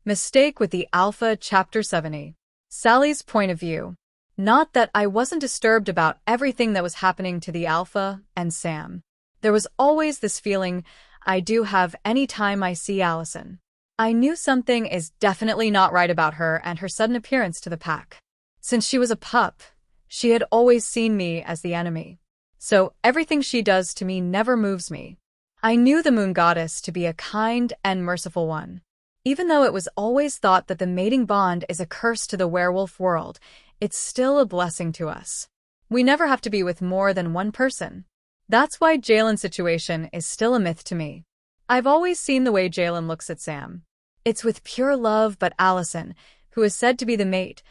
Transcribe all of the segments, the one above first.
Mistake with the Alpha, Chapter 70. Sally's point of view. Not that I wasn't disturbed about everything that was happening to the Alpha and Sam. There was always this feeling I do have any time I see Allison. I knew something is definitely not right about her and her sudden appearance to the pack. Since she was a pup, she had always seen me as the enemy. So everything she does to me never moves me. I knew the Moon Goddess to be a kind and merciful one. Even though it was always thought that the mating bond is a curse to the werewolf world, it's still a blessing to us. We never have to be with more than one person. That's why Jalen's situation is still a myth to me. I've always seen the way Jalen looks at Sam. It's with pure love, but Allison, who is said to be the mate,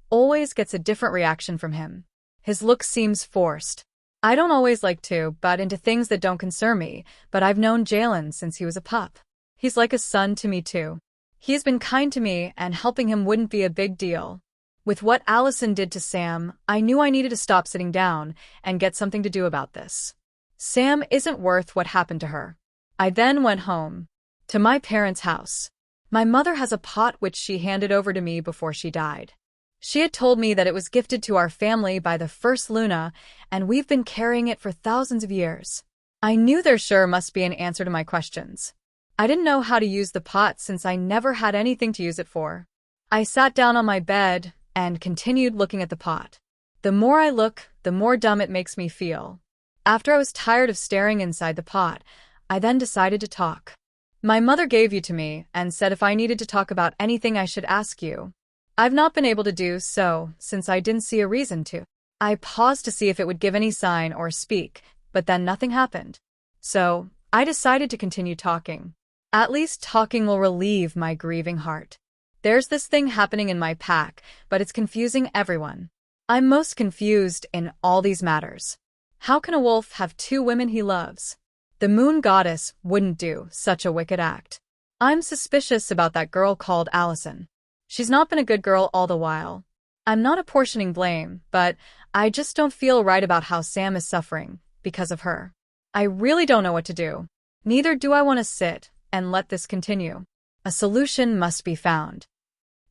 always gets a different reaction from him. His look seems forced. I don't always like to butt into things that don't concern me, but I've known Jalen since he was a pup. He's like a son to me too. He's been kind to me, and helping him wouldn't be a big deal. With what Allison did to Sam, I knew I needed to stop sitting down and get something to do about this. Sam isn't worth what happened to her. I then went home. To my parents' house. My mother has a pot which she handed over to me before she died. She had told me that it was gifted to our family by the first Luna, and we've been carrying it for thousands of years. I knew there sure must be an answer to my questions. I didn't know how to use the pot since I never had anything to use it for. I sat down on my bed and continued looking at the pot. The more I look, the more dumb it makes me feel. After I was tired of staring inside the pot, I then decided to talk. My mother gave you to me and said if I needed to talk about anything I should ask you. I've not been able to do so since I didn't see a reason to. I paused to see if it would give any sign or speak, but then nothing happened. So, I decided to continue talking. At least talking will relieve my grieving heart. There's this thing happening in my pack, but it's confusing everyone. I'm most confused in all these matters. How can a wolf have two women he loves? The Moon Goddess wouldn't do such a wicked act. I'm suspicious about that girl called Allison. She's not been a good girl all the while. I'm not apportioning blame, but I just don't feel right about how Sam is suffering because of her. I really don't know what to do. Neither do I want to sit and let this continue. A solution must be found.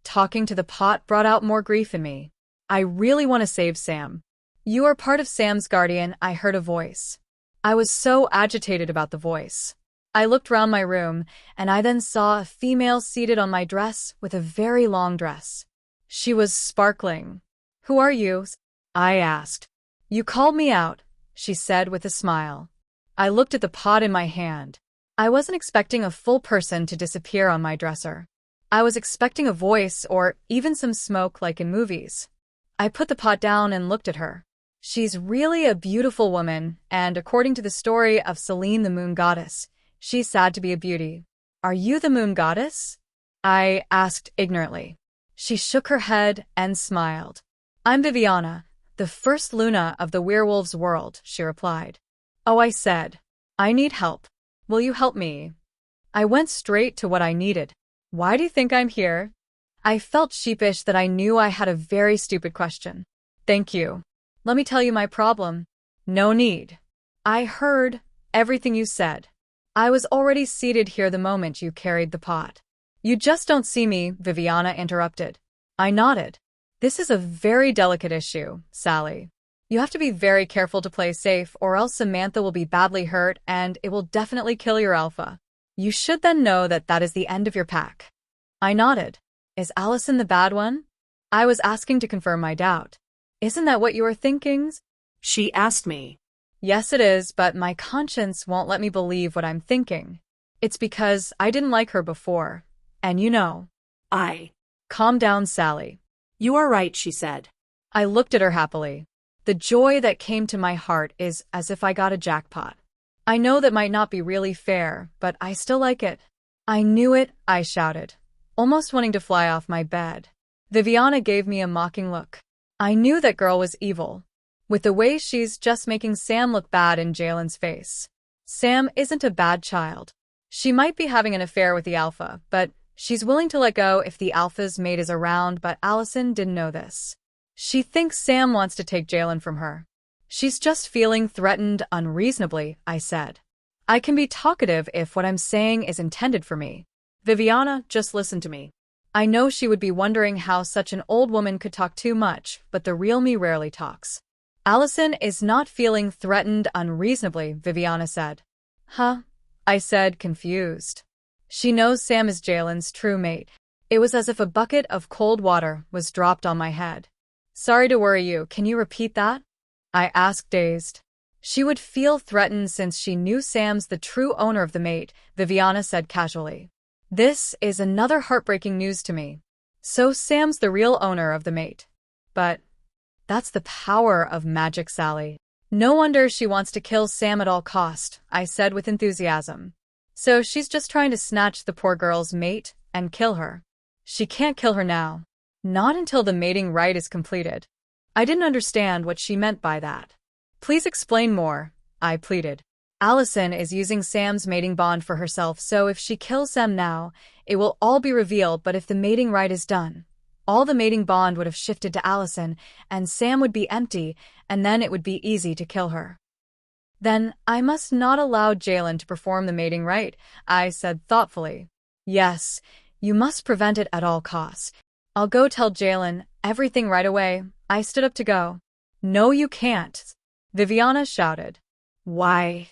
Talking to the pot brought out more grief in me. I really want to save Sam. You are part of Sam's guardian, I heard a voice. I was so agitated about the voice. I looked round my room, and I then saw a female seated on my dress with a very long dress. She was sparkling. Who are you? I asked. You called me out, she said with a smile. I looked at the pot in my hand. I wasn't expecting a full person to disappear on my dresser. I was expecting a voice or even some smoke like in movies. I put the pot down and looked at her. She's really a beautiful woman, and according to the story of Selene the Moon Goddess, she's said to be a beauty. Are you the Moon Goddess? I asked ignorantly. She shook her head and smiled. I'm Viviana, the first Luna of the werewolves' world, she replied. Oh, I said. I need help. Will you help me? I went straight to what I needed. Why do you think I'm here? I felt sheepish that I knew I had a very stupid question. Thank you. Let me tell you my problem. No need. I heard everything you said. I was already seated here the moment you carried the pot. You just don't see me, Viviana interrupted. I nodded. This is a very delicate issue, Sally. You have to be very careful to play safe or else Samantha will be badly hurt and it will definitely kill your alpha. You should then know that that is the end of your pack. I nodded. Is Allison the bad one? I was asking to confirm my doubt. Isn't that what you are thinking? She asked me. Yes, it is, but my conscience won't let me believe what I'm thinking. It's because I didn't like her before. And you know. Calm down, Sally. You are right, she said. I looked at her happily. The joy that came to my heart is as if I got a jackpot. I know that might not be really fair, but I still like it. I knew it, I shouted, almost wanting to fly off my bed. Viviana gave me a mocking look. I knew that girl was evil. With the way she's just making Sam look bad in Jalen's face. Sam isn't a bad child. She might be having an affair with the alpha, but she's willing to let go if the alpha's mate is around, but Allison didn't know this. She thinks Sam wants to take Jalen from her. She's just feeling threatened unreasonably, I said. I can be talkative if what I'm saying is intended for me. Viviana, just listen to me. I know she would be wondering how such an old woman could talk too much, but the real me rarely talks. Allison is not feeling threatened unreasonably, Viviana said. Huh? I said, confused. She knows Sam is Jalen's true mate. It was as if a bucket of cold water was dropped on my head. Sorry to worry you, can you repeat that? I asked, dazed. She would feel threatened since she knew Sam's the true owner of the mate, Viviana said casually. This is another heartbreaking news to me. So Sam's the real owner of the mate. But that's the power of magic, Sally. No wonder she wants to kill Sam at all cost, I said with enthusiasm. So she's just trying to snatch the poor girl's mate and kill her. She can't kill her now. Not until the mating rite is completed. I didn't understand what she meant by that. Please explain more, I pleaded. Allison is using Sam's mating bond for herself, so if she kills Sam now, it will all be revealed, but if the mating rite is done, all the mating bond would have shifted to Allison, and Sam would be empty, and then it would be easy to kill her. Then I must not allow Jalen to perform the mating rite, I said thoughtfully. Yes, you must prevent it at all costs. I'll go tell Jalen everything right away. I stood up to go. No, you can't, Viviana shouted. Why?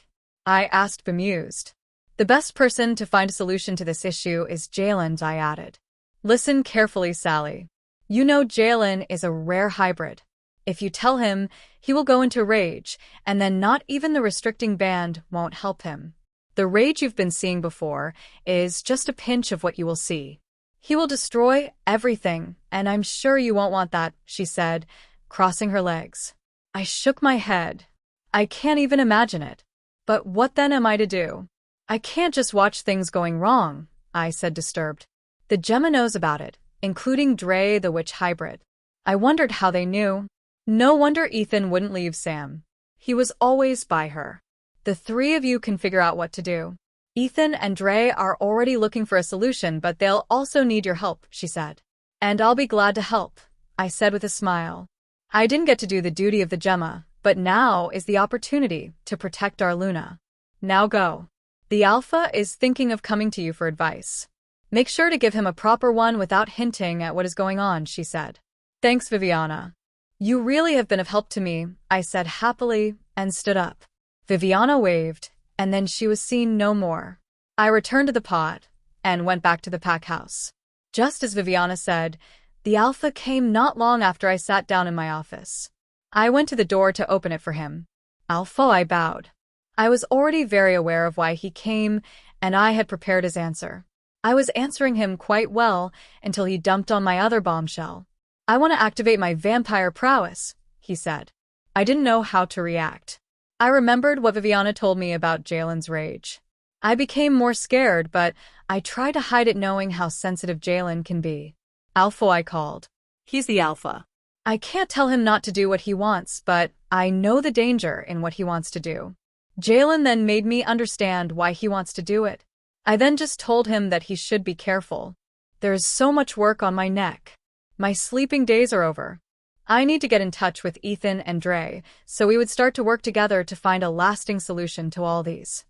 I asked, bemused. The best person to find a solution to this issue is Jalen, I added. Listen carefully, Sally. You know Jalen is a rare hybrid. If you tell him, he will go into rage, and then not even the restricting band won't help him. The rage you've been seeing before is just a pinch of what you will see. He will destroy everything, and I'm sure you won't want that, she said, crossing her legs. I shook my head. I can't even imagine it. But what then am I to do? I can't just watch things going wrong, I said, disturbed. The Gemma knows about it, including Dre the witch hybrid. I wondered how they knew. No wonder Ethan wouldn't leave Sam. He was always by her. The three of you can figure out what to do. Ethan and Dre are already looking for a solution, but they'll also need your help, she said. And I'll be glad to help, I said with a smile. I didn't get to do the duty of the Gemma, but now is the opportunity to protect our Luna. Now go. The Alpha is thinking of coming to you for advice. Make sure to give him a proper one without hinting at what is going on, she said. Thanks, Viviana. You really have been of help to me, I said happily, and stood up. Viviana waved, and then she was seen no more. I returned to the pod and went back to the pack house. Just as Viviana said, the Alpha came not long after I sat down in my office. I went to the door to open it for him. Alpha, I bowed. I was already very aware of why he came, and I had prepared his answer. I was answering him quite well until he dumped on my other bombshell. I want to activate my vampire prowess, he said. I didn't know how to react. I remembered what Viviana told me about Jalen's rage. I became more scared, but I tried to hide it, knowing how sensitive Jalen can be. Alpha, I called. He's the Alpha. I can't tell him not to do what he wants, but I know the danger in what he wants to do. Jalen then made me understand why he wants to do it. I then just told him that he should be careful. There is so much work on my neck. My sleeping days are over. I need to get in touch with Ethan and Dre, so we would start to work together to find a lasting solution to all these.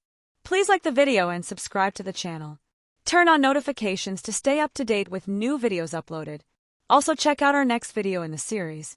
Please like the video and subscribe to the channel. Turn on notifications to stay up to date with new videos uploaded. Also check out our next video in the series.